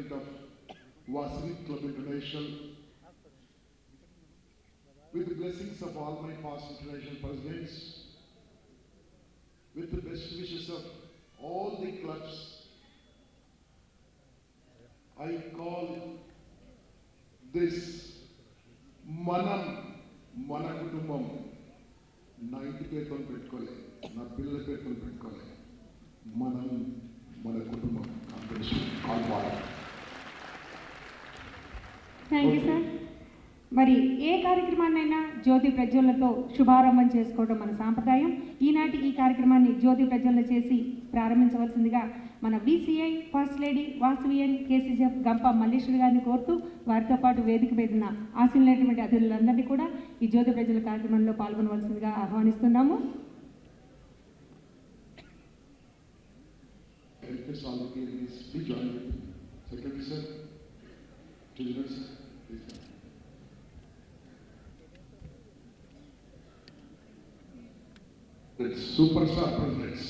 President of Vasini Club International, with the blessings of all my past international presidents, with the best wishes of all the clubs, I call this Manam Mana Kutumbam. నా ఇంటి పేరుతో పెట్టుకోలే, నా పిల్లల పేరుతో పెట్టుకోలే, మనం మన కుటుంబం competition కాల్పాలి. Thank you sir. మరి ఏ కార్యక్రమాన్నైనా జ్యోతి ప్రజ్వలతో శుభారంభం చేసుకోవడం మన సాంప్రదాయం. ఈనాటి ఈ కార్యక్రమాన్ని జ్యోతి ప్రజ్వలన చేసి ప్రారంభించవలసిందిగా మన బీసీఐ ఫస్ట్ లేడీ వాసవియన్ కేసీజెఫ్ గంప మల్లేశ్వరి గారిని కోరుతూ, వారితో పాటు వేదిక మీద ఆశీనులైనటువంటి అతిథులందరినీ కూడా ఈ జ్యోతి ప్రజ్వలన కార్యక్రమంలో పాల్గొనవలసిందిగా ఆహ్వానిస్తున్నాము. Superstar presidents,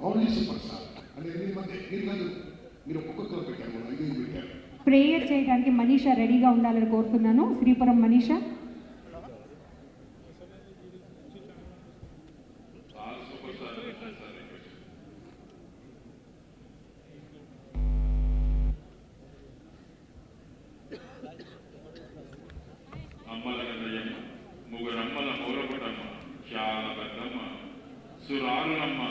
only superstar. And మీరు ఒక్కొక్కరు పెట్టారు, 5 పెట్టారు. ప్రేయర్ చేయడానికి మనీషా రెడీగా ఉండాలని కోరుతున్నాను. శ్రీపురం మనీషా. ముగ్గురమ్మల మూలపుటమ్మ, చాలా పెద్దమ్మ, సురారులమ్మ,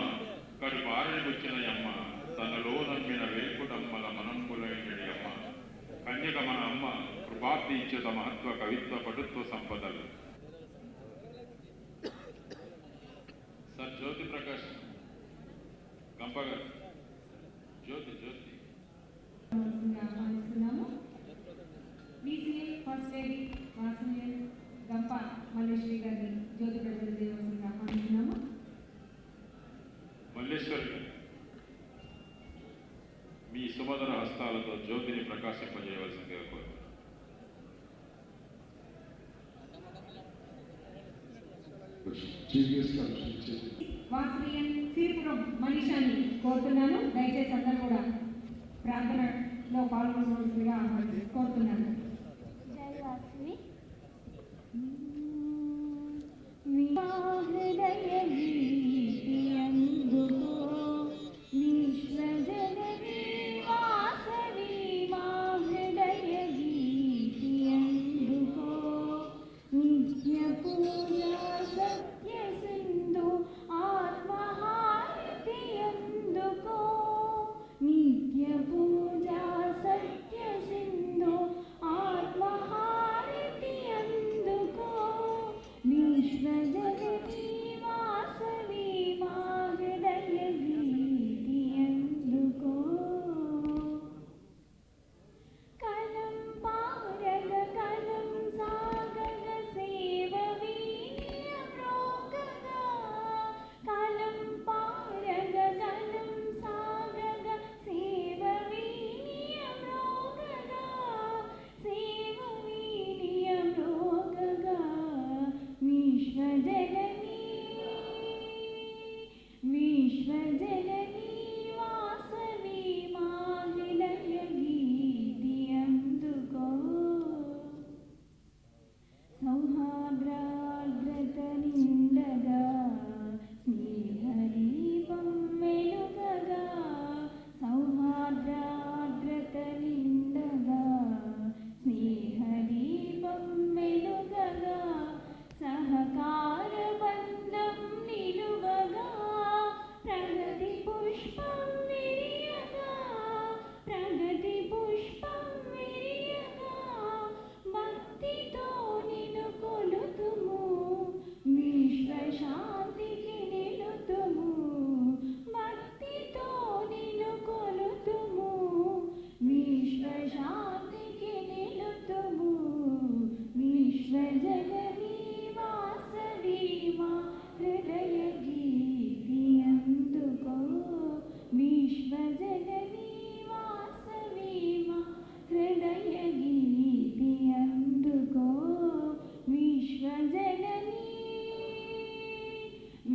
కడుపారని వచ్చినయమ్మ, తనలో నమ్మిన వేల్పుటమ్మల మనంబులైనడి అమ్మ, కన్యక మన అమ్మ, కృపాబ్ది ఇచ్చేత మహత్వ కవిత్వ పటుత్వ సంపదలు. సార్ జ్యోతి ప్రకాష్ గంప గారు, జ్యోతి ఫస్ట్ లేడీ వాసవియన్ గంప మల్లేశ్వరి గారిని జ్యోతి ప్రజ్వలన చేయవలసిందిగా ఆహ్వానిస్తున్నాము. మల్లేశ్వరి గారు, మీ సుమధుర హస్తాలతో జ్యోతిని ప్రకాశింపజేయవలసిందిగా కోరుతున్నాను. వాసవియన్ శ్రీపురం మనీషాని కోరుతున్నాను. దయచేసి అందరూ కూడా ప్రార్థనలో పాల్గొనవలసిందిగా కోరుతున్నాను.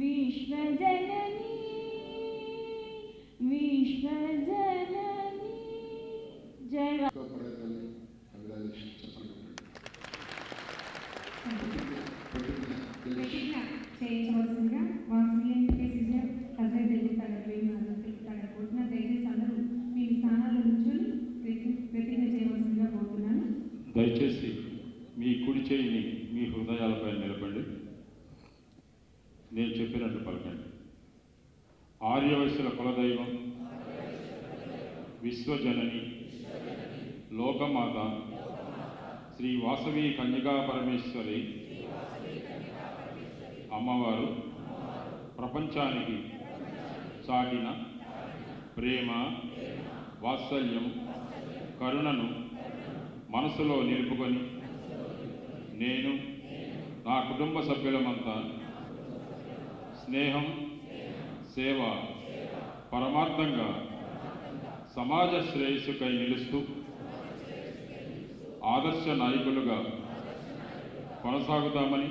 विश्वजननी विश्वजननी आपका प्रयत्न कंग्रेचुलेशन చెప్పండి ప్రతిజ్ఞ చేయించవలసిందిగా వాసవి కేసీఆర్ హజరత్ తెలుగుతారు తెలుగుతారు కోరుతున్న దయచేసి అందరూ మీ స్థానాల్లో నుంచొని ప్రతిజ్ఞ చేయవలసిందిగా కోరుతున్నాను. దయచేసి మీ కుడి చేయిని మీ హృదయాలపై నిలబండి. నేను చెప్పినట్టు పలకండి. ఆర్యవైశ్యుల కులదైవం, విశ్వజనని, లోకమాత శ్రీ వాసవి కన్యకా పరమేశ్వరి అమ్మవారు ప్రపంచానికి చాటిన ప్రేమ, వాత్సల్యం, కరుణను మనసులో నిలుపుకొని నేను నా కుటుంబ సభ్యులమంతా స్నేహం, సేవ పరమార్థంగా సమాజ శ్రేయస్సుకై నిలుస్తూ ఆదర్శ నాయకులుగా కొనసాగుతామని,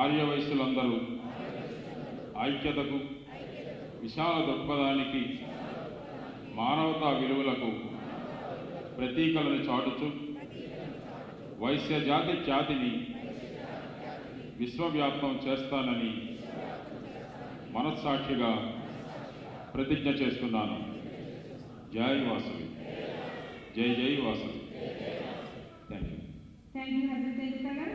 ఆర్యవైశ్యులందరూ ఐక్యతకు, విశాల దృక్పథానికి, మానవతా విలువలకు ప్రతీకలను చాటుచు వైశ్య జాతి ఖ్యాతిని విశ్వవ్యాప్తం చేస్తానని మనస్సాక్షిగా ప్రతిజ్ఞ చేస్తున్నాను. జై వాసవి, జై జై Vasavi. Thank you. Thank you Hazrat తెలుగుతారు గారు.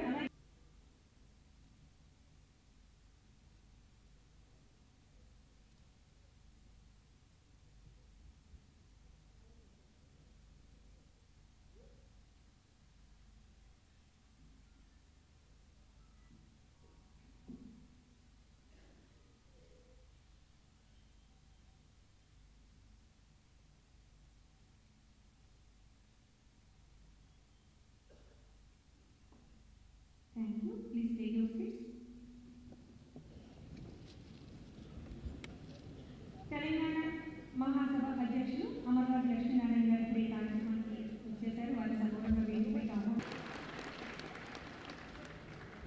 Thank you. Please take your seats. Telangana మహాసభ అధ్యక్షులు అమర్వాడి లక్ష్మీనారాయణ గారి ఈ కార్యక్రమానికి వచ్చేసారు. వారి సగౌరవంగా వేదికపై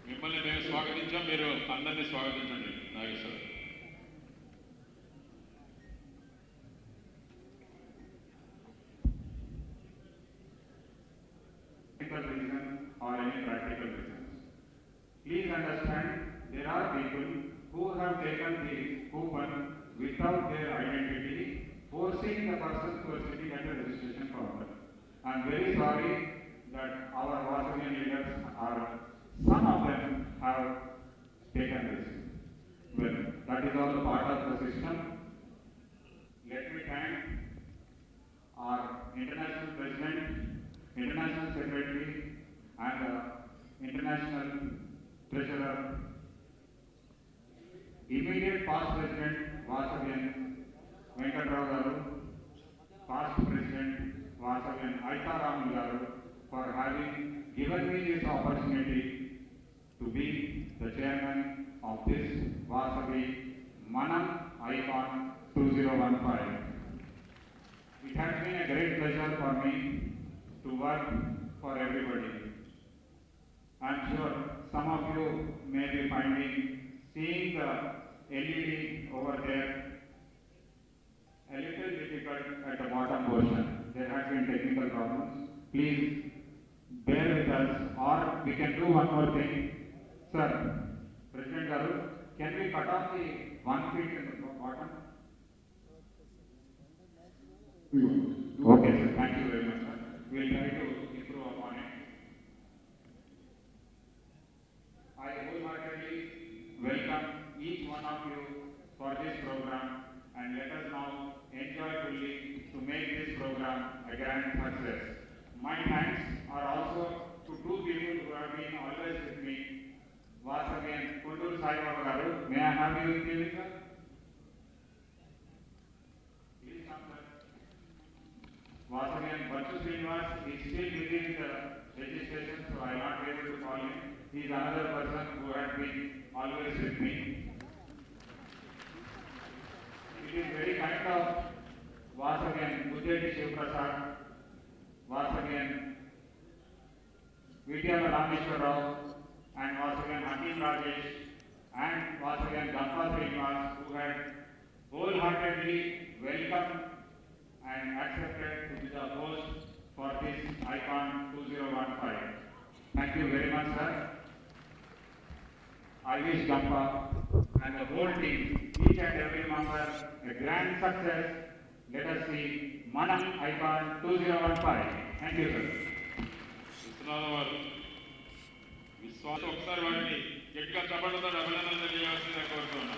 మిమ్మల్ని మేము స్వాగతించాం, మీరు అందరినీ స్వాగతించండి. Nageswara reason or any practical reasons. Please understand, there are people who have taken the coupon without their identity, forcing the person who are sitting at the registration counter. I am very sorry that our Vasavian leaders are, some of them have taken this. Well, that is all part of the system. Let me thank our international president, international secretary and international treasurer, immediate past president Vasavian Venkatrao Garu, past president Vasavian Aitaraam Garu, for having given me this opportunity to be the chairman of this Vasavi Manam Icon 2015. It has been a great pleasure for me to work for everybody. I am sure some of you may be finding seeing the LED over there a little difficult at the bottom portion. There have been technical problems. Please bear with us, or we can do one more thing. Sir, President Garu, can we cut off the 1 feet in the bottom? Okay, sir. Thank you very much, sir. We will try to improve upon it. I wholeheartedly welcome each one of you for this program, and let us now enjoy fully to make this program a grand success. My thanks are also to two people who have been always with me. Once again, Kundur Sai Baba Garu, may I have you with me, sir? Please come, sir. Once again, Bachu Srinivas is still within the registration, so I will not be able to call him. He is another person who has been always with me. It is very kind of once again Ujjeti Shiv Prasad, once again Vidyala Rameshwar Rao, and once again Hakim Rajesh, and once again Gampa Srinivas, who had wholeheartedly welcomed and accepted to be the host for this icon 2015. Thank you very much, sir. I wish Gampa and the whole team, each and every member, a grand success. Let us see Manam icon 2015. Thank you, sir. Viswanatha వారు విశ్వాసం ఒకసారి వారిని గట్టిగా చప్పట్లతో అభినందనలు తెలియవలసిందిగా కోరుతున్నాను.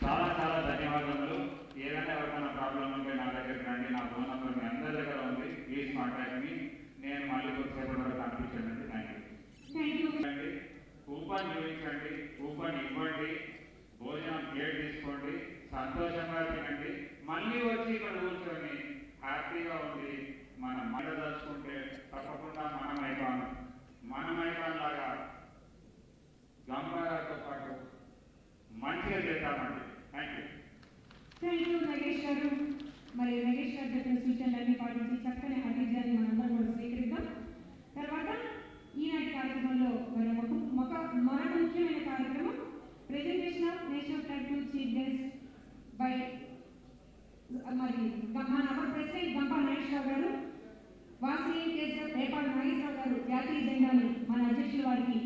చాలా చాలా ధన్యవాదములు. ఏదైనా ఎవరికైనా ప్రాబ్లం ఉంటే నా దగ్గరికి రండి. నా ఫోన్ నంబర్ మీ అందరి దగ్గర ఉంది. Please contact me. నేను మళ్ళీ కొద్దిసేపటి వరకు కనిపించండి. Thank you. కూపన్ చూపించండి, కూపన్ ఇవ్వండి, భోజనం ప్లేట్ తీసుకోండి, సంతోషంగా తినండి, మళ్ళీ వచ్చి ఇక్కడ కూర్చొని హ్యాపీగా ఉంది. మనం మాట తలుచుకుంటే తప్పకుండా మనం ఐకాన్ లాగా గంప గారితో పాటు మంచిగా చేద్దామండి. Thank you. Thank you Nagesh గారు. మరి నగేష్ గారు చెప్పిన సూచనలన్నీ పాటించి చక్కని అతిథ్యాన్ని మనందరం కూడా స్వీకరిద్దాం. తర్వాత ఈనాటి కార్యక్రమంలో మరొక ముఖ్యమైన కార్యక్రమం presentation of national flag to chief guest by మరి మన అవర్ ప్రెసిడెంట్ గంపా నాగేశ్వరరావు గారు, వాసవి కేశవ్ రేపాడు నాగేశ్వరరావు గారు జాతీయ జెండాని మన అధ్యక్షుల వారికి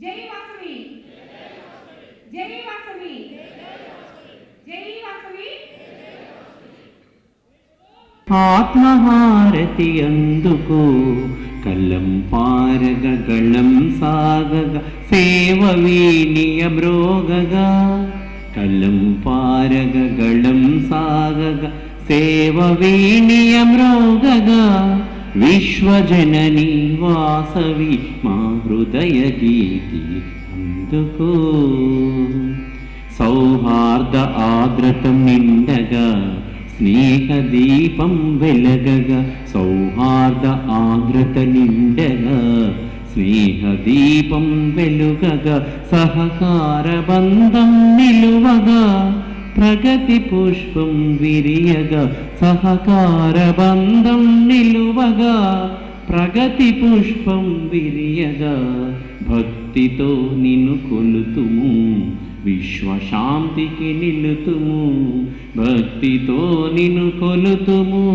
జై వాసవి, జై వాసవి, జై వాసవి. ఆత్మహారతి అందుకు కలం పారగ గళం సాగగ సేవ వీణియ మ్రోగగా కలం పారగ గళం సాగగ సేవ వీణియ మ్రోగగా విశ్వజనని వాసవి మా హృదయ గీతి అందుకు సౌహార్ద ఆద్రతం నిండగా స్నేహ దీపం వెలగగా సౌహార్ద ఆద్రత నిండగా స్నేహ దీపం వెలుగగా సహకార బంధం నిలువగా ప్రగతి పుష్పం విరియగా సహకార బంధం నిలువగా ప్రగతి పుష్పం విరియగా భక్తితో నిన్ను కొలుతుము విశ్వశాంతికి నిలుతుము భక్తితో నిన్ను కొలుతుము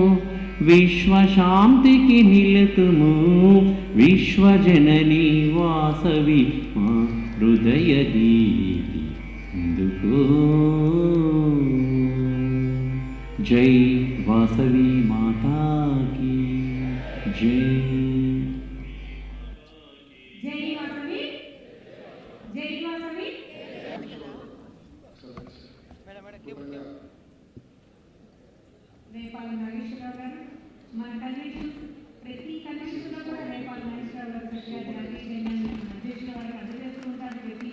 విశ్వశాంతికి నిలుతుము విశ్వజనని వాసవి మా హృదయ గీతి అందుకు జై వాసవి మాతాకి జై. జై వాసవి, జై వాసవి. రేపాల నాగేశ్వరరావు గారు మన కన్వెన్షన్ ప్రతి కన్వెన్షన్లో కూడా రేపాల నాగేశ్వరరావు గారు చక్కగా అధ్యక్షుల వారికి అందజేస్తూ ఉంటారు. ప్రతి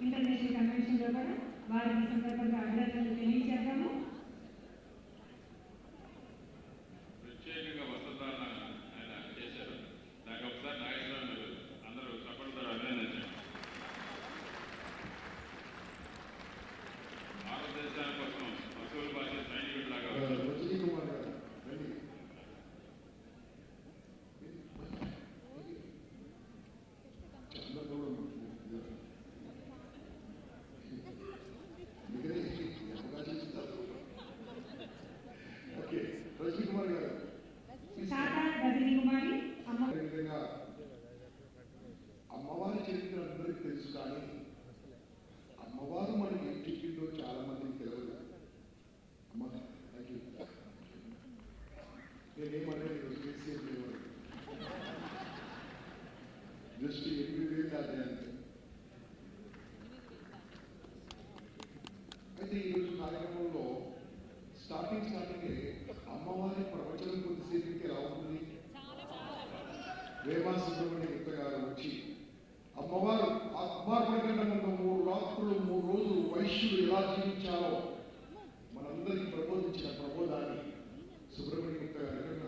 ఇంటర్నేషనల్ కన్వెన్షన్లో కూడా వారికి సందర్భంగా అభినందనలు తెలియజేద్దాము. ప్రత్యేకంగా వసంతాలను ఆయన చేశారు. నాకు ఒకసారి నాగేశ్వరరావు గారు అందరూ సపోర్ట్తో అభినందించారు. భారతదేశాని కోసం వసూలు భాష సైనికుడిలాగా రజనీ కుమార్ గారు రండి. ఓకే, రజనీ కుమార్ గారు శారదా రజనీ కుమారి అమ్మ. విధంగా అమ్మవారి చరిత్ర అందరికీ తెలుసు, కానీ అమ్మవారు మనకి ఏం చెప్పిందో చాలా మందికి తెలియదు. అమ్మ థ్యాంక్ యూ. నేనేమన్నా జస్ట్ 8,000 కాదే అంతే. అయితే ఈరోజు కార్యక్రమంలో స్టార్టింగే అమ్మవారి ప్రవచనం కొద్దిసేపటికి ఎలా ఉంటుంది. వేమా సుబ్రహ్మణ్య గుప్త గారు వచ్చి అమ్మవారు ప్రకటన 3 రాత్రులు 3 రోజులు వైశ్యులు ఎలా జీవించాలో మనందరికీ ప్రబోధించిన ప్రబోధాన్ని సుబ్రహ్మణ్య గుప్త గారు ఎక్కడ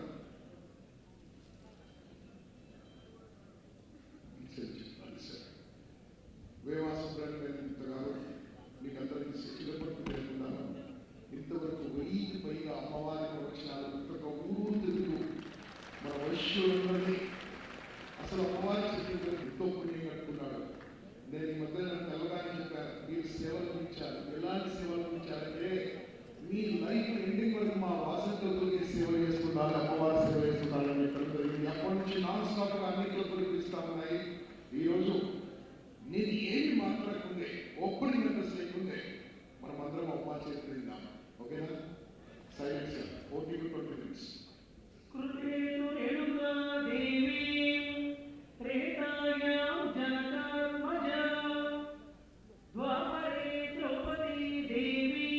వేమా సుబ్రహ్మణ్య గుప్త గారు మీకు అందరికీ చిరపడుతూ తెలుపుతున్నాను. ఇంతవరకు 1000కి పైగా అమ్మవారి ప్రవచనాలు ప్రతి ఒక్క ఊరు తిరుగుతూ మన వైశ్యులందరినీ అసలు అమ్మవారి చరిత్ర ఎంతో పుణ్యం కట్టుకున్నాడు. నేను ఈ మధ్య తెల్లగానే చెప్పాను, మీరు సేవలు అందించారు. ఎలాంటి సేవలు అందించారంటే మీ లైఫ్ ఎండింగ్ వరకు మా వాసంతులకి సేవ చేస్తున్నారు, అమ్మవారి సేవ చేస్తున్నారని చెప్పడం జరిగింది. అప్పటి నుంచి నాన్ స్టాప్గా అన్నింటిలో పిలుస్తా ఉన్నాయి. ఈరోజు నేను ఏమి మాట్లాడకుండే ఓపెనింగ్ మెంబర్స్ లేకుండే మనం అందరం అమ్మా చరిత్ర విందాం. ఓకేనా? Silence okay 20 minutes. కృపేణు రేణుకా దేవి త్రేతాయాం జనకాత్మజ ద్వాపరే ద్రౌపదీ దేవి.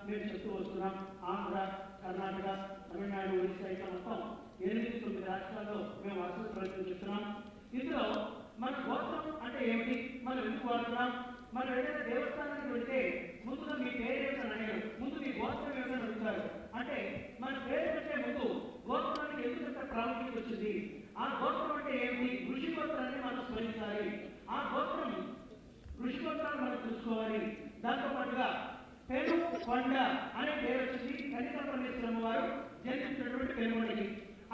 మేము చెప్తూ వస్తున్నాం. ఆంధ్ర, కర్ణాటక, తమిళనాడు, ఒడిశా ఇట్లా మొత్తం 8-9 రాష్ట్రాల్లో మేము వసతి ప్రయత్నం చేస్తున్నాం. ఇందులో మన గోత్రం అంటే ఏమిటి, మనం ఎందుకు వాడుతున్నాం, మనం ఏదైనా దేవస్థానానికి వెళ్తే ముందుగా మీ పేరు ఏమిటని అడిగారు, ముందు మీ గోత్రం ఏమిటని అడుగుతారు. అంటే మన పేరు పెట్టే ముందు గోత్రానికి ఎందుకంత ప్రాముఖ్యత వచ్చింది, ఆ గోత్రం అంటే ఏమిటి, ఋషి గోత్రాన్ని మనం స్మరించాలి. ఆ గోత్రం ఋషి గోత్రాన్ని మనం చూసుకోవాలి. దాంతో పాటుగా పెను కొండ అనే పేరు వచ్చింది కనికా పరమేశ్వరమ్మ వారు జన్మించినటువంటి పెనుగొండకి.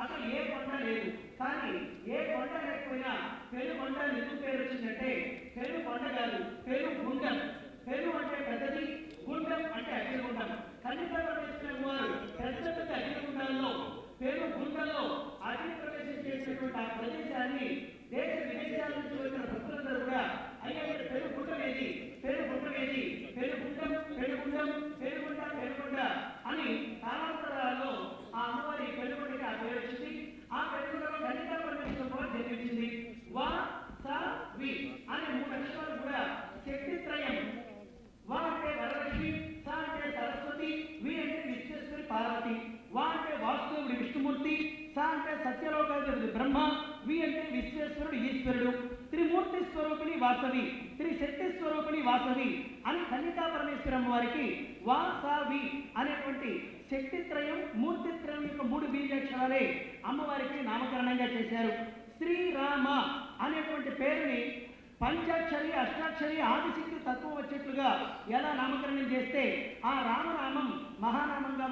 అసలు ఏ కొండ లేదు, కానీ ఏ కొండ లేకపోయినా పెను కొండ ఎందుకు పేరు వచ్చిందంటే పెను కొండ కాదు, పెను గుండం. పెను అంటే పెద్దది, గుండం అంటే అగ్నిగుండం. కనికా పరమేశ్వరమ్మ వారు పెద్ద పెద్ద అగ్నిగుండాల్లో పెను గుండంలో అగ్ని ప్రవేశం చేసినటువంటి ఆ ప్రదేశాన్ని దేశ విదేశాల నుంచి వచ్చిన ప్రశ్నలో కన్యకా పరమేశ్వరి జన్మించింది. వా సా వి అనే 3 అక్షరాలు కూడా శక్తిత్రయం. వా అంటే వరలక్ష్మి, సా అంటే సరస్వతి, వి అంటే విశ్వేశ్వరి పార్వతి. వా అంటే వాసుదేవుడు విష్ణుమూర్తి, సా అంటే సత్యలోకాధిపతి బ్రహ్మ, వి అంటే విశ్వేశ్వరుడు ఈశ్వరుడు. త్రిమూర్తి స్వరూపిణి వాసవి, త్రిశక్తి స్వరూపిణి వాసవి అని కన్యకా పరమేశ్వరి అమ్మవారికి వా సా వి అనేటువంటి శక్తిత్రయం మూర్తిత్రయం యొక్క 3 బీజాక్షరాలే అమ్మవారికి నామకరణంగా చేశారు. శ్రీరామ అనేటువంటి పేరుని పంచాక్షరి అష్టాక్షరి ఆదిశక్తి తత్వం వచ్చేట్లుగా ఎలా నామకరణం చేస్తే ఆ రామనామం మహానామంగా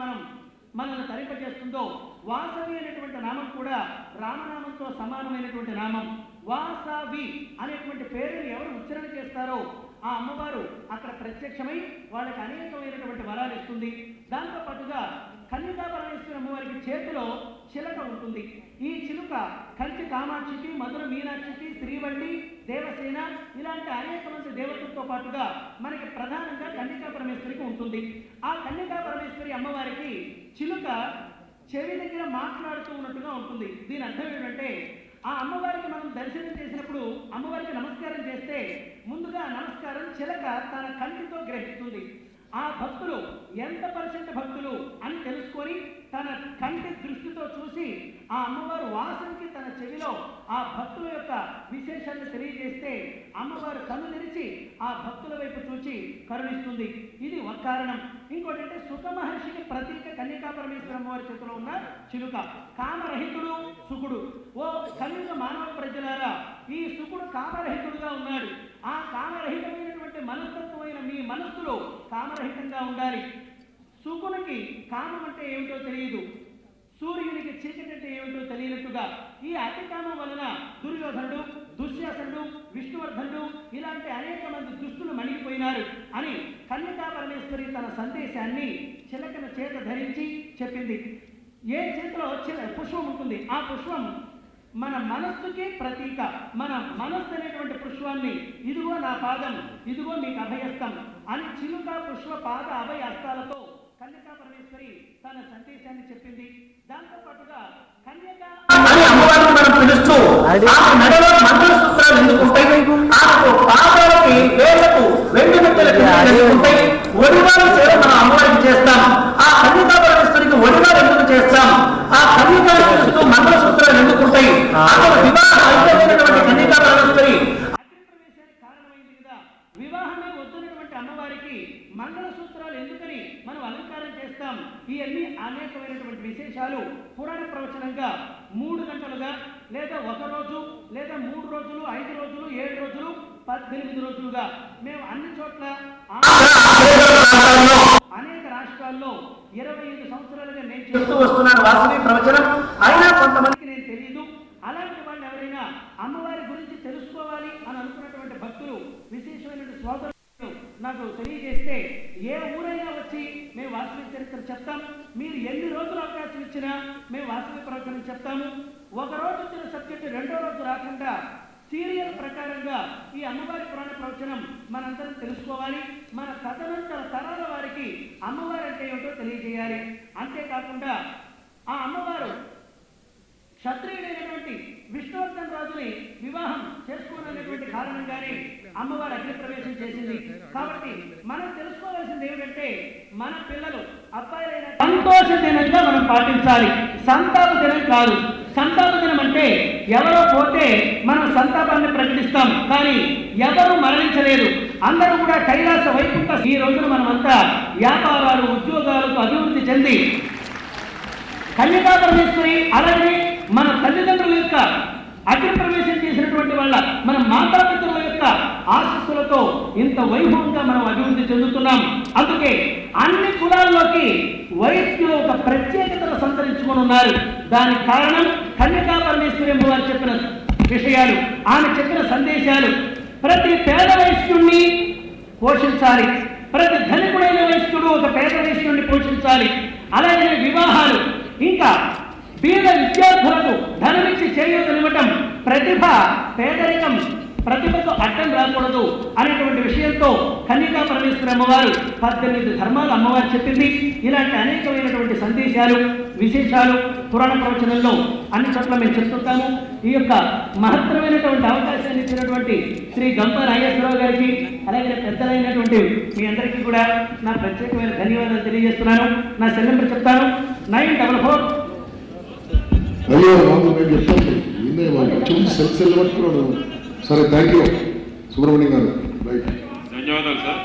మనల్ని తరింపజేస్తుందో, వాసవి అనేటువంటి నామం కూడా రామనామంతో సమానమైనటువంటి నామం. వాసవి అనేటువంటి పేరుని ఎవరు ఉచ్చారణ చేస్తారో ఆ అమ్మవారు అక్కడ ప్రత్యక్షమై వాళ్ళకి అనేకమైనటువంటి వరాలు ఇస్తుంది. దాంతో పాటుగా కన్యకా పరమేశ్వరి అమ్మవారికి చేతిలో చిలక ఉంటుంది. ఈ చిలుక కంచి కామాక్షికి, మధుర మీనాక్షికి, శ్రీవల్లి, దేవసేన ఇలాంటి అనేక మంది దేవతలతో పాటుగా మనకి ప్రధానంగా కన్యకా పరమేశ్వరికి ఉంటుంది. ఆ కన్యకా పరమేశ్వరి అమ్మవారికి చిలుక చెవి దగ్గర మాట్లాడుతూ ఉన్నట్టుగా ఉంటుంది. దీని అర్థం ఏంటంటే ఆ అమ్మవారికి మనం దర్శనం చేసినప్పుడు అమ్మవారికి నమస్కారం చేస్తే ముందుగా నమస్కారం చిలక తన కంటితో గ్రహిస్తుంది. ఆ భక్తులు ఎంత % భక్తులు అని తెలుసుకొని తన కంటి దృష్టితో చూసి ఆ అమ్మవారు వాసనకి తన చెవిలో ఆ భక్తుల యొక్క విశేషాన్ని తెలియజేస్తే అమ్మవారు కన్ను తెరిచి ఆ భక్తుల వైపు చూచి కరుణిస్తుంది. ఇది ఒక కారణం. ఇంకోటి అంటే సుఖ మహర్షికి ప్రతీక కన్యకా పరమేశ్వరి అమ్మవారి చేతిలో ఉన్న చిలుక. కామరహితుడు సుకుడు. ఓ కలియుగ మానవ ప్రజలారా, ఈ సుకుడు కామరహితుడుగా ఉన్నాడు. ఆ కామరహితమైనటువంటి మనస్తత్వమైన మీ మనస్సులో కామరహితంగా ఉండాలి. సుకునికి కామం అంటే ఏమిటో తెలియదు, సూర్యునికి చీకటి అంటే ఏమిటో తెలియనట్టుగా ఈ అతి కామం వలన దుర్యోధనుడు, దుశ్శాసనుడు, విష్ణువర్ధనుడు ఇలాంటి అనేక మంది దుష్టులు మణిగిపోయినారు అని కన్యకా పరమేశ్వరి తన సందేశాన్ని చిలకన చేత ధరించి చెప్పింది. ఏ చేతిలో పుష్పం ఉంటుంది, ఆ పుష్పం మన మనస్సుకి ప్రతీక. మన మనస్సు అనేటువంటి పుష్పాన్ని ఇదిగో నా పాదం, ఇదిగో మీకు అభయస్తం అని చిలుక పుష్ప పాద అభయ హస్తాలతో కన్యకా పరమేశ్వరి తన సందేశాన్ని చెప్పింది. దాంతో పాటుగా కన్యక అమ్మవారిని మనం పిలుస్తూ ఆమె మెడలో మంగళసూత్రాలు ఎందుకుంటాయి, ఆమెకు పాదాలకి వేళ్లకు వెండి మెట్టలకు ఎందుకుంటాయి, ఒడివారి సేవ మనం అమ్మవారికి చేస్తాం. ఆ కన్యకా పరమేశ్వరికి ఒడివారు ఎందుకు చేస్తాం, ఆ కన్యకా పిలుస్తూ మంగళసూత్రాలు ఎందుకుంటాయి, అసలు వివాహం అయిపోయినటువంటి కన్యకా పరమేశ్వరి అగ్నిప్రవేశానికి కారణమైంది కదా. వివాహమే వద్దునటువంటి అమ్మవారికి మంగళసూత్రాలు ఎందుకని మనం అలంకారం చేస్తాం. ఇవన్నీ అనేకమైనటువంటి విశేషాలు పురాణ ప్రవచనంగా 3 గంటలుగా లేదా 1 రోజు లేదా 3 రోజులు 5 రోజులు 7 రోజులు 18 రోజులుగా మేము అన్ని చోట్ల అనేక రాష్ట్రాల్లో 25 సంవత్సరాలుగా నేను చేస్తూ వస్తున్నాను వాసవి ప్రవచనం. అయినా కొంతమందికి నేను తెలియదు. అలాంటి వాళ్ళు ఎవరైనా అమ్మవారి గురించి తెలుసుకోవాలి అని అనుకున్నటువంటి భక్తులు విశేషమైనటువంటి సోదరులు నాకు తెలియజేస్తే ఏ ఊరైనా వచ్చి మేము వాసవి చరిత్ర చెప్తాం. మీరు ఎన్ని రోజులు అవకాశం ఇచ్చినా మేము వాసవి ప్రవచనం చెప్తాము. ఒక రోజు వచ్చిన సబ్జెక్టు 2వ రోజు రాకుండా సీరియల్ ప్రకారంగా ఈ అమ్మవారి పురాణ ప్రవచనం మనందరం తెలుసుకోవాలి. మన తదనంతర తరాల వారికి అమ్మవారు అంటే ఏమిటో తెలియజేయాలి. అంతేకాకుండా ఆ అమ్మవారు క్షత్రియుడైనటువంటి విష్ణువర్ధన్ రాజుని వివాహం చేసుకోవాలనేటువంటి కారణంగానే అమ్మవారు అగ్నిప్రవేశం చేసింది. కాబట్టి మనం తెలుసుకోవాల్సింది ఏమిటంటే మన పిల్లలు అబ్బాయిలైన సంతోష దినంగా మనం పాటించాలి, సంతాప దినం కాదు. సంతాప దినం అంటే ఎవరో పోతే మనం సంతాపాన్ని ప్రకటిస్తాం, కానీ ఎవరు మరణించలేదు, అందరూ కూడా కైలాస వైకుంఠ. ఈ రోజున మనమంతా వ్యాపారాలు ఉద్యోగాలకు అభివృద్ధి చెంది కన్యకా పరమేశ్వరి అలాగే మన తల్లిదండ్రుల యొక్క అగ్నిప్రవేశం చేసినటువంటి వాళ్ళ మన మాతాపితరుల యొక్క ఆశీస్సులతో ఇంత వైభవంగా మనం అభివృద్ధి చెందుతున్నాం. అందుకే అన్ని కులాల్లోకి వైద్యులు ఒక ప్రత్యేకతను సంతరించుకొని ఉన్నారు. దానికి కారణం కన్యకా పరమేశ్వరి వారు చెప్పిన విషయాలు, ఆమె చెప్పిన సందేశాలు. ప్రతి పేద వైశ్యుణ్ణి పోషించాలి, ప్రతి ధనికుడైన వైశ్యుడు ఒక పేద వైశ్యుణ్ణి పోషించాలి. అలాగే వివాహాలు, ఇంకా పేద విద్యార్థులకు ధనమిచ్చి చేయూతనివ్వటం, ప్రతిభ పేదరికం ప్రతిభకు అడ్డం రాకూడదు అనేటువంటి విషయంతో కన్యకా పరమేశ్వరి అమ్మవారు 18 ధర్మాలు అమ్మవారు చెప్పింది. ఇలాంటి అనేకమైనటువంటి సందేశాలు విశేషాలు పురాణ ప్రవచనంలో అన్ని చోట్ల మేము చెప్తుంటాము. ఈ యొక్క మహత్తరమైనటువంటి అవకాశాన్ని ఇచ్చినటువంటి శ్రీ గంప నాగేశ్వరరావు గారికి, అలాగే పెద్దలైనటువంటి మీ అందరికీ కూడా నా ప్రత్యేకమైన ధన్యవాదాలు తెలియజేస్తున్నాను. నా సెల్ నెంబర్ చెప్తాను, 944. అయ్యో బాబు నేను చెప్తాను ఏందే వాళ్ళు సెల్ పట్టుకున్నాడు. సరే, థ్యాంక్ యూ సుబ్రహ్మణ్యం గారు. రైట్, ధన్యవాదాలు సార్.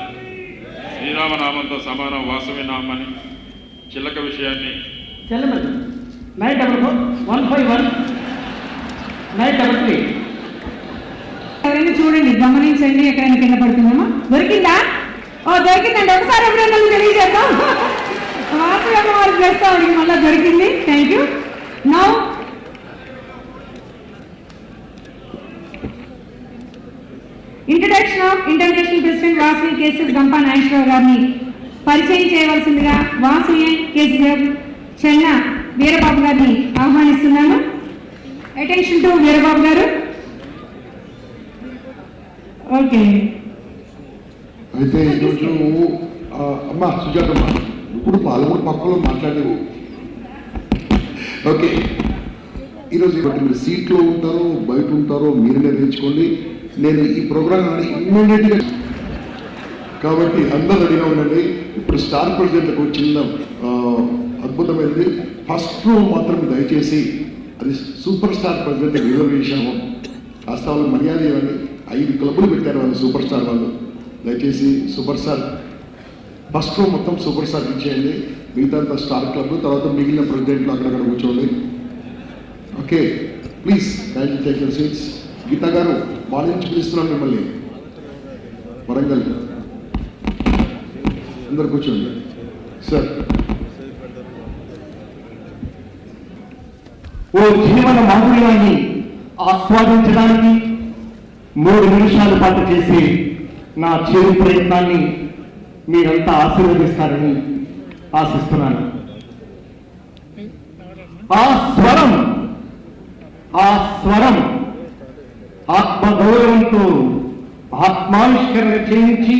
శ్రీరామనామంతో సమానం వాసవి నామని చిల్లక విషయాన్ని సెల్ నెంబర్ 944-151-933. ఎవరైనా చూడండి, గమనించండి, ఎక్కడైనా కింద పడుతుందేమో. దొరికిందా? ఓ దొరికిందండి. ఒకసారి ఎప్పుడైనా తెలియజేద్దాం. వాసవి అమ్మవారికి చేస్తా వాడికి మళ్ళీ దొరికింది. Thank you. Now introduction of international president Vasavi Keshav గంప నాగేశ్వరరావు గారిని పరిచయం చేయవలసిందిగా వాసవి కేశవ్ చెన్న వీరబాబు గారిని ఆహ్వానిస్తున్నాను. అటెన్షన్ టు వీరబాబు గారు. ఓకే. అయితే ఈరోజు అమ్మా సుజాతమ్మ, ఇప్పుడు పాలమూరు పక్కలో మాట్లాడేవు. ఓకే, ఈరోజు బట్టి మీరు సీట్లో ఉంటారో బయట ఉంటారో మీరు నిర్ణయించుకోండి. నేను ఈ ప్రోగ్రామ్ ఇమ్మీడియట్గా, కాబట్టి అందరూ రెడీగా ఉండండి. ఇప్పుడు స్టార్ ప్రెసిడెంట్లకు చిన్న అద్భుతమైనది. ఫస్ట్ రో మాత్రం దయచేసి, అది సూపర్ స్టార్ ప్రెసిడెంట్ రిజర్వ్ చేశాము. కాస్త వాళ్ళు మర్యాద ఇవ్వండి. 5 క్లబ్లు పెట్టారు వాళ్ళు, సూపర్ స్టార్ వాళ్ళు. దయచేసి సూపర్ స్టార్ ఫస్ట్ రో మొత్తం సూపర్ స్టార్ ఇచ్చేయండి. మిగతా స్టార్ క్లబ్, తర్వాత మిగిలిన ప్రెసిడెంట్లు అక్కడక్కడ కూర్చోండి. Okay, please kindly take your seats. Geeta garu, వాళ్ళ నుంచి పిలుస్తున్నాను మిమ్మల్ని. వరంగల్ అందరు కూర్చోండి సార్. ఓ జీవన మాధుర్యాన్ని ఆస్వాదించడానికి 3 నిమిషాల పాటు చేసే నా చిరు ప్రయత్నాన్ని మీరంతా ఆశీర్వదిస్తారని ఆశిస్తున్నాను. ఆ స్వరం ఆత్మగౌరవంతో ఆత్మావిష్కరణ చేయించి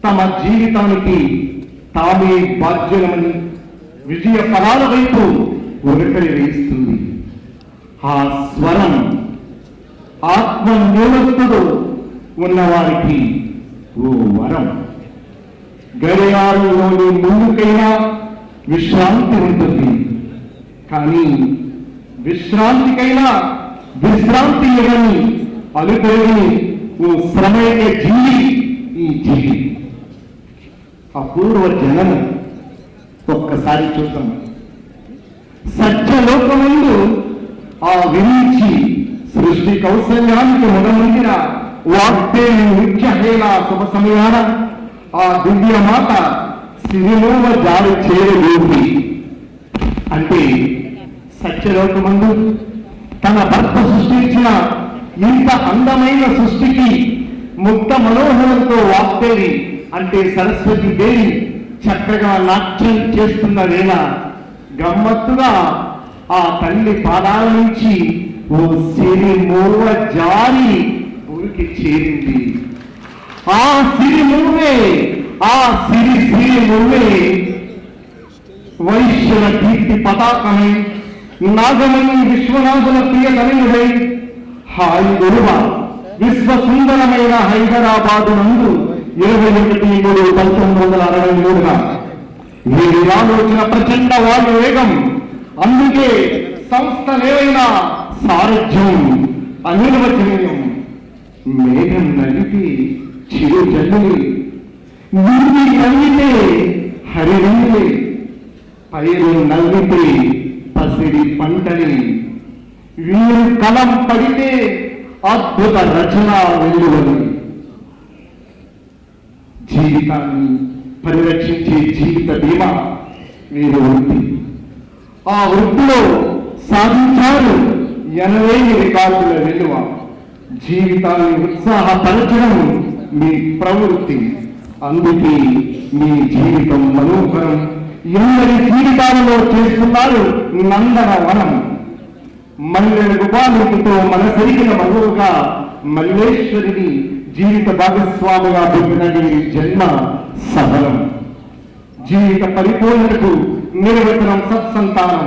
తమ జీవితానికి తామే బాధ్యులమని విజయ పదాల వైపు ఉరకలి వేయిస్తుంది. ఆ స్వరం ఆత్మ న్యూనతతో ఉన్నవారికి ఓ వరం. గడియారంలోని ముందుకైనా విశ్రాంతి ఉంటుంది, కానీ విశ్రాంతికైనా విశ్రాంతి ఇవ్వని అలుపెరుగని ఓ శ్రమయ్య జీవి ఈ జీవి. అపూర్వ జననం ఒక్కసారి చూద్దాం. సత్యలోకముందు ఆ విరించి సృష్టి కౌశల్యానికి మొదలుంచిన వాగ్దేవి నిత్యహేళ శుభ సమయాన ఆ దివ్య మాత సిరిమూవ జారి చేరులూపి. అంటే సత్యలోకమందు తన భర్త సృష్టించిన ఇంత అందమైన సృష్టికి ముక్త మనోహరంతో వాగ్దేవి అంటే సరస్వతి దేవి చక్కగా నాట్యం చేస్తున్న వేళ గమ్మత్తుగా ఆ తల్లి పాదాల నుంచి ఓ సిరిమూవ జారి ఊరికి చేరింది. ఆ సిరిమూవే వైశ్యుల కీర్తి పతాకమై నాగమణి విశ్వనాథుల ప్రియతనయుడై హాయి గురువ విశ్వసుందరమైన హైదరాబాదు నందు 21/3/1963గా వీరి ఆలోచన ప్రచండ వాయు వేగం. అందుకే సంస్థలేవైనా సారథ్యం అనిర్వచనీయం. మేఘం నలిపి చిరు జల్లుని, నీటి నవ్వితే హరివిల్లి, పైరు నవ్వితే పసిడి పంటని, వీరు కలం పడితే అద్భుత రచన వెలువని. జీవితాన్ని పరిరక్షించే జీవిత బీమా వీరు వృత్తి. ఆ వృత్తిలో సాధించారు 80 రికార్డుల విలువ. జీవితాన్ని ఉత్సాహపరచడం మీ ప్రవృత్తి. అందుకే మీ జీవితం మనోహరం. ఎందరి జీవితాలలో చేస్తున్నారు నందనవనం. మల్లెల గుబాలితో మనసరిగిన మగువుగా మల్లేశ్వరిని జీవిత భాగస్వామిగా పెట్టిన జన్మ సఫలం. జీవిత పరిపూర్ణకు నిర్వచనం సత్సంతానం.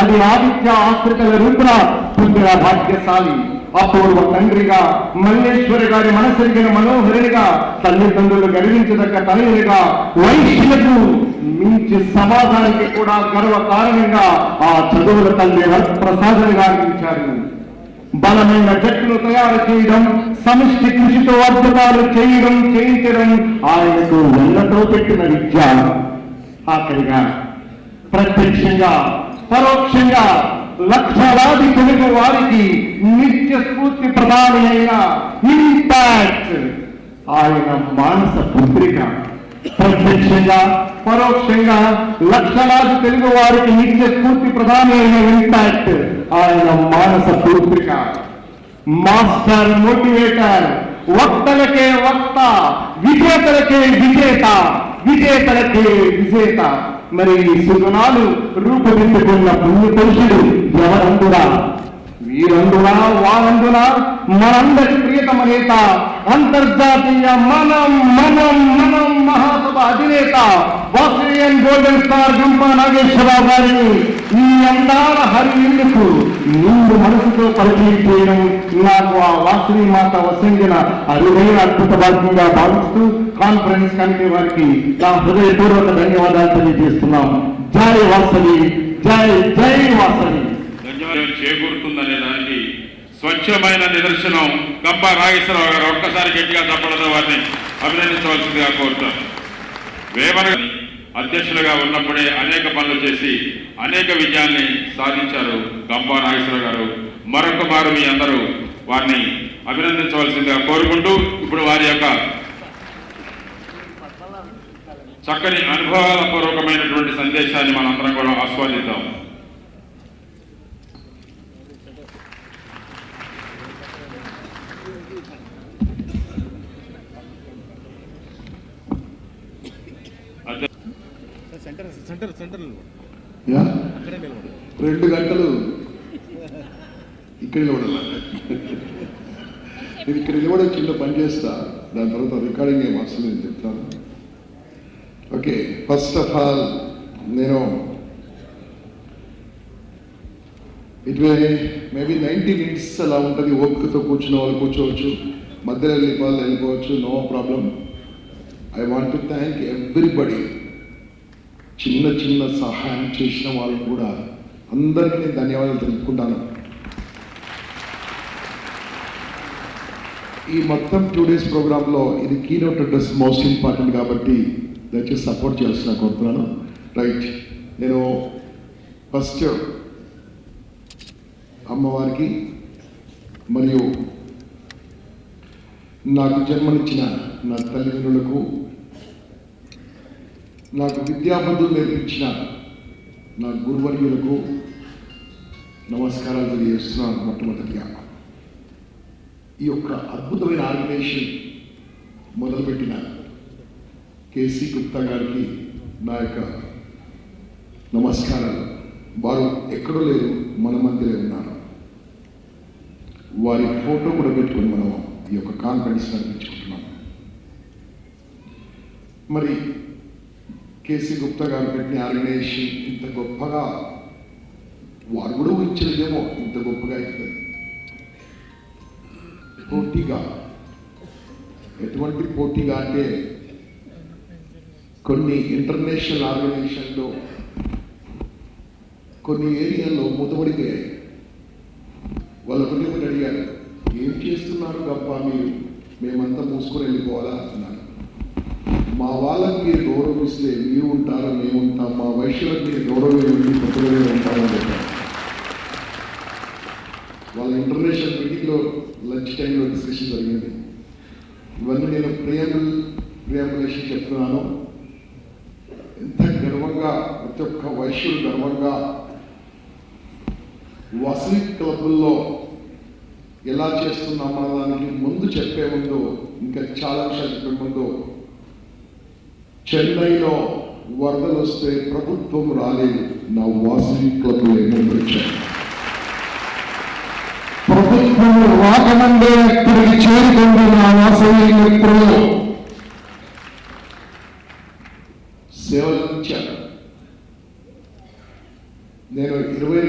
అది ఆదిత్య ఆశ్రితల రుద్ర పుత్ర భాగ్యశాలి. అపూర్వ తండ్రిగా, మల్లేశ్వరి గారి మనసెరిగిన మనోహరునిగా, తల్లిదండ్రులు గర్వించదగ్గ తనయునిగా, వైశ్యులకు మించి సమాజానికి కూడా గర్వ కారణంగా ఆ చదువుల తల్లి వరప్రసాదనిగా అందించారు. బలమైన జట్టును తయారు చేయడం, సమిష్టి కృషితో అద్భుతాలు చేయించడం ఆయనకు వెన్నతో పెట్టిన విద్య. ఆఖరిగా ప్రత్యక్షంగా పరోక్షంగా లక్షలాది తెలుగు వారికి నిత్య స్ఫూర్తి ప్రధాని అయిన ఇంపాక్ట్ ఆయన మానస పుత్రిక. ప్రత్యక్షంగా పరోక్షంగా లక్షలాది తెలుగు వారికి నిత్య స్ఫూర్తి ప్రధాని అయిన ఇంపాక్ట్ ఆయన మానస పుత్రిక. మాస్టర్ మోటివేటర్, వక్తలకే వక్త, విజేతలకే విజేత, విజేతలకే విజేత. మరి ఈ సుగుణాలు రూపుదిద్దుకున్న పుణ్య పురుషుడు ఎవరందురా? వీరందునా వారందునా మనందరి ప్రియతమ నేత, అంతర్జాతీయ మనం మనం మనం మహాసభ అధినేత ఆస్ట్రేలియన్ గోల్డెన్ స్టార్ గంప నాగేశ్వరరావు గారిని ఈ అందాల హరివిల్లుకు నిండు మనసుతో పరిచయం చేయడం నాకు ఆ వాసవి మాత వసంగిన అరుదైన అద్భుత భాగ్యంగా భావిస్తూ కాన్ఫరెన్స్ కమిటీ వారికి నా హృదయపూర్వక ధన్యవాదాలు తెలియజేస్తున్నాం. జై వాసవి, జై జై వాసవి. ధన్యవాదాలు చేకూరుతుందనే దానికి స్వచ్ఛమైన నిదర్శనం గంప నాగేశ్వరరావు గారు. ఒక్కసారి గట్టిగా తప్పడంతో వారిని అభినందించవలసిందిగా కోరుతారు. వేమన అధ్యక్షులుగా ఉన్నప్పుడే అనేక పనులు చేసి అనేక విజయాల్ని సాధించారు గంప నాగేశ్వరరావు గారు. మరొక మారు మీ అందరూ వారిని అభినందించవలసిందిగా కోరుకుంటూ ఇప్పుడు వారి యొక్క చక్కని అనుభవాల పూర్వకమైనటువంటి సందేశాన్ని మనందరం కూడా ఆస్వాదిద్దాం. యా, 2 గంటలు ఇక్కడ నిలబడాలి. నేను ఇక్కడ నిలబడి చిన్న పని చేస్తా, దాని తర్వాత రికార్డింగ్ ఏం అసలు నేను చెప్తాను. ఓకే, ఫస్ట్ ఆఫ్ ఆల్ నేను మేబీ 90 minutes అలా ఉంటుంది. ఓపికతో కూర్చున్న వాళ్ళు కూర్చోవచ్చు, మధ్యలో వెళ్ళిపోవచ్చు, no problem. I want to thank everybody. చిన్న సహాయం చేసిన వాళ్ళు కూడా అందరికీ నేను ధన్యవాదాలు తెలుపుకుంటాను. ఈ మొత్తం 2 days ప్రోగ్రాంలో ఇది కీనోట్ అడ్రస్ మోస్ట్ ఇంపార్టెంట్ కాబట్టి దయచేసి సపోర్ట్ చేస్తున్నా కోరుతున్నాను. రైట్, నేను ఫస్ట్ అమ్మవారికి మరియు నాకు జన్మనిచ్చిన నా తల్లిదండ్రులకు, నాకు విద్యాబుద్ధులు నేర్పించిన నా గురువర్యులకు నమస్కారాలు తెలియజేస్తున్నాను. మొట్టమొదటిగా ఈ యొక్క అద్భుతమైన ఆర్గనైజేషన్ మొదలుపెట్టిన కేసీ గుప్తా గారికి నా యొక్క నమస్కారాలు. వారు ఎక్కడో లేరు, మన మధ్యలో ఉన్నారు. వారి ఫోటో కూడా పెట్టుకొని మనం ఈ యొక్క కాన్ఫరెన్స్ నడిపించుకుంటున్నాం. మరి కేసీ గుప్తా గారు పెట్టిన ఆర్గనైజేషన్ ఇంత గొప్పగా వారు కూడా ఊహించలేదేమో ఇంత గొప్పగా అవుతుంది. పోటీగా, ఎటువంటి పోటీగా అంటే కొన్ని ఇంటర్నేషనల్ ఆర్గనైజేషన్లో కొన్ని ఏరియాల్లో మూతపడిపోయాయి. వాళ్ళు ఒకటి అడిగారు, ఏం చేస్తున్నారు గప్ప మీరు, మేమంతా మూసుకొని వెళ్ళిపోవాలా అన్నారు. మా వాళ్ళకి మీరు గౌరవం ఇస్తే మీరు ఉంటారో మేము ఉంటాం, మా వైశ్యులకు మీరు గౌరవం ఇవ్వండి, కొత్తగా ఉంటారని చెప్పారు. వాళ్ళ ఇంటర్నేషనల్ మీటింగ్లో లంచ్ టైంలో డిస్కషన్ జరిగింది. ఇవన్నీ నేను ప్రియాంబులేషన్ చెప్తున్నాను. ఎంత గర్వంగా, ప్రతి ఒక్క వైశ్యుడు గర్వంగా వసతి క్లబ్బుల్లో ఎలా చేస్తున్నామో దానికి ముందు చెప్పే ముందు, ఇంకా చాలా విషయాలు చెప్పే ముందు, చెన్నైలో వరదలు వస్తే ప్రభుత్వం రాలేదు, నా వాసవి క్లబ్లు ఏమో వచ్చాయి. ప్రభుత్వం రాకముందే అక్కడికి చేరుకుంది నా వాసవి మిత్రులు సేవలు ఇచ్చారు. నేను 22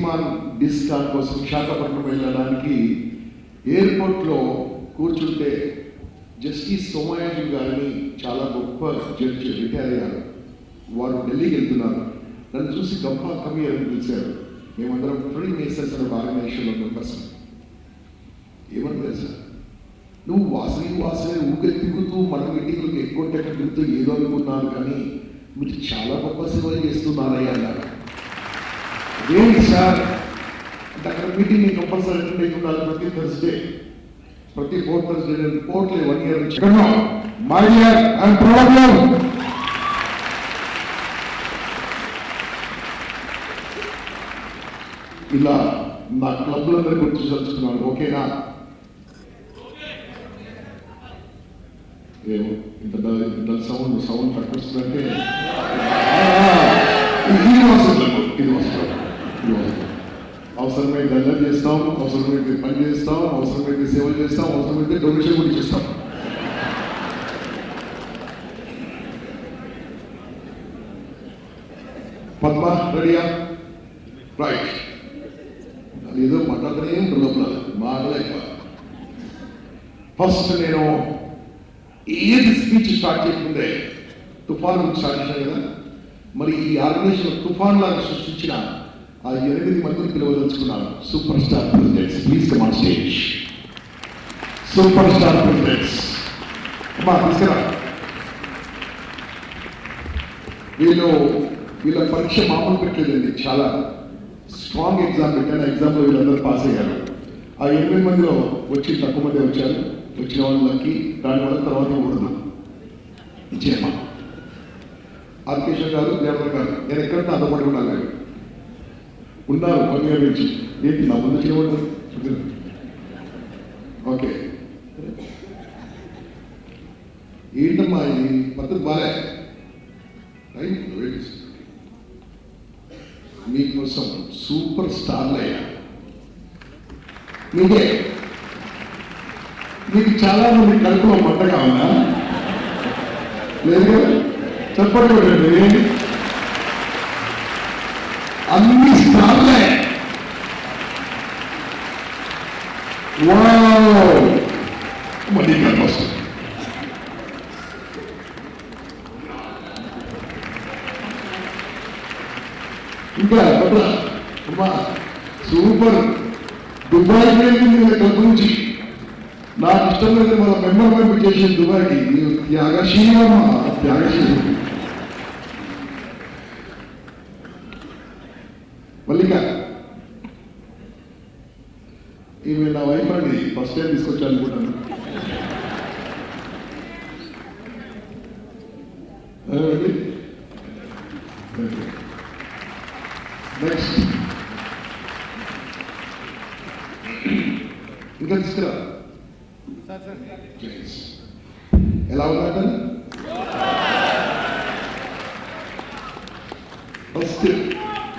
తుఫాన్ డిస్కాన్ కోసం విశాఖపట్నం వెళ్ళడానికి ఎయిర్పోర్ట్లో కూర్చుంటే జస్టిస్ సోమయాజుల్ గారిని చాలా గొప్ప జడ్జి రిటైర్ అయ్యారు. వారు ఢిల్లీకి వెళ్తున్నారు. నన్ను చూసి గొప్ప కవి అని పిలిచారు. మేమందరం ఫ్రీ మేసర్స్ అనే ఆర్గనైజేషన్లో మెంబర్స్. ఏమని తెలుసా, నువ్వు వాసని ఊకే తిరుగుతూ మన మీటింగ్లకు ఎక్కువ తిరుగుతూ ఏదో అనుకున్నారు, కానీ మీరు చాలా గొప్ప సేవలు చేస్తున్నారయ్యా అన్నారు. ఏంటి సార్ అంటే అక్కడ మీటింగ్ నేను కంపల్సరీ అటెండ్ అయి ఉండాలి. ప్రతి థర్స్డే, ప్రతి 4th Thursday నేను రిపోర్ట్లే 1 year నుంచి my dear I'm proud of you. ఇలా నా క్లబ్లందరూ గుర్తు చదువుతున్నాను. ఓకేనా? ఏమో ఇంత సౌండ్ తక్కువ వస్తుందంటే ఇది వస్తుంది. అవసరమైతే అల్లరి చేస్తాం, అవసరమైతే పని చేస్తాం, అవసరమైతే సేవలు చేస్తాం, అవసరమైతే డొనేషన్ కూడా చేస్తాం. పద్మ రెడీయా? రైట్. అది ఏదో మాట్లాడుతూనే ఉంటుంది లోపల, మాట్లాడలేక. ఫస్ట్ నేను ఏది స్పీచ్ స్టార్ట్ చేయకుండే తుఫాన్ స్టార్ట్ చేశాను కదా. మరి ఈ ఆర్గనైజేషన్ తుఫాన్ లాగా సృష్టించిన ఆ 8 మందిని పిలవదలుచుకున్నాను. Super star presidents, please come on stage. Super star presidents అమ్మా తీసుకురా. వీళ్ళ పరీక్ష మామూలు పెట్టలేదండి, చాలా స్ట్రాంగ్ ఎగ్జామ్ పెట్టాను. ఎగ్జామ్లో వీళ్ళందరూ పాస్ అయ్యారు. ఆ 8 మందిలో వచ్చి తక్కువ మంది వచ్చారు. వచ్చిన వాళ్ళకి దానివల్ల తర్వాత ఉండదు. ఇచ్చేయమ్మా. ఆర్కేశ్వర్ గారు, దేవర్ గారు, నేను ఎక్కడంటే అదపడి ఉండాలి. ఉన్నారు 1 year నుంచి. ఏంటి నా ముందు చేయడం? ఓకే. ఏంటమ్మా ఇది పద్ధతి బాలే. మీకోసం సూపర్ స్టార్లు అయ్యా. మీకే మీకు చాలా మంది కడుపులో మంట కావాలా? లేదు కదా? చెప్పండి. అన్ని స్టార్లే. మళ్ళీ కనిపిస్తుంది. ఇంకా అమ్మా సూపర్. దుబాయ్ వెళ్ళింది క్లబ్ నుంచి. నాకు ఇష్టం లేదు మన మెంబర్ చేసిన దుబాయ్కి. త్యాగశీలమ్మా, త్యాగశీలం. మల్లిక ఈమె నా వైఫ్ అండి. ఫస్ట్ టైం తీసుకొచ్చాను అనుకుంటాను. నెక్స్ట్ ఇంకా తీసుకురా. ఎలా ఉన్నాడు? ఫస్ట్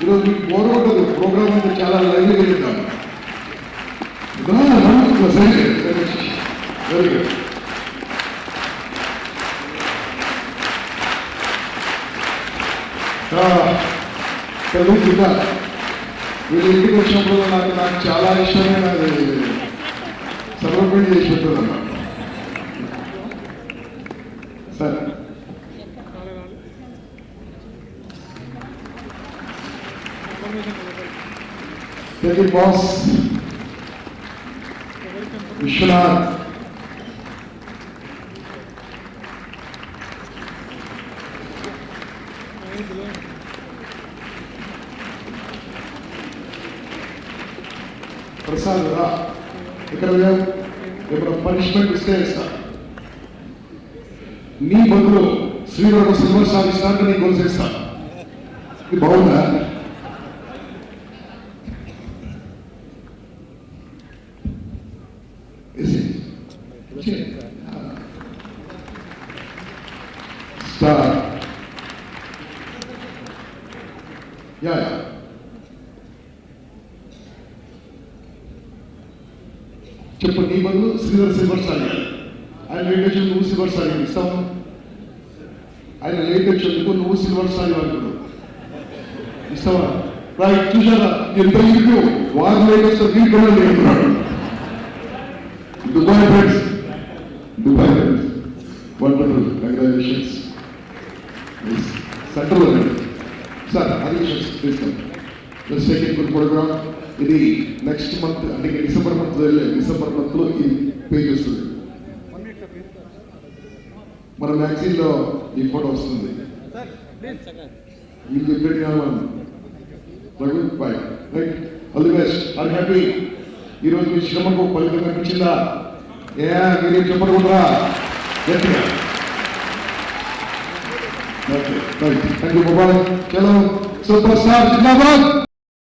ఈరోజు మీకు బోర్ ఉంటుంది. ప్రోగ్రామ్ అయితే చాలా లైవ్గా వెళ్తాను. Very good. చదువుతుందా? వీళ్ళు ఇంటికి వచ్చినప్పుడు నాకు చాలా ఇష్టమైన సమర్పణ చేసి పెట్టదమ్మా. సార్ బాస్ విశ్వనాథ్, ప్రసాద్ రా. ఇక్కడ ఇప్పుడు పనిష్మెంట్ ఇస్తే ఇస్తా. నీ బదులు శ్రీరామ సిల్వర్ స్టార్ ఇస్తాను, నీ గొలుసు ఇస్తా. ఇది బాగుందా? స్టార్ యా చెప్పు. నీ బదులు శ్రీధర్ సిల్వర్ స్టార్. ఆయన లేట్ వచ్చి నువ్వు సిల్వర్ స్టార్ ఇస్తావు. ఆయన లేట్ వచ్చేందుకు నువ్వు సిల్వర్ స్టార్ అనుకున్నావు. ఇస్తావా? రైట్, చూసారా ఎంత ఇంటర్వ్యూ వారం లేకొస్తే వీళ్ళకన్నా అంటున్నాడు. Dubai friends, Dubai friends, wonderful, congratulations. Central sir, అది ప్లీజ్ సెకండ్ గుడ్ ప్రోగ్రామ్. ఇది నెక్స్ట్ మంత్ అంటే డిసెంబర్ మంత్ వెళ్ళలేదు, డిసెంబర్ మంత్ లో ఇది పే చేస్తుంది. మన మ్యాగజైన్ లో ఈ ఫోటో వస్తుంది. మీకు చెప్పేది Raghu bye, right, all the best, all happy. ఈరోజు మీ శ్రమకు ఫలితం కనిపించిందా? మీరేం చెప్పకుండా గట్టిగా. థ్యాంక్ యూ బాబాయ్. చలో సూపర్ స్టార్ జిందాబాద్.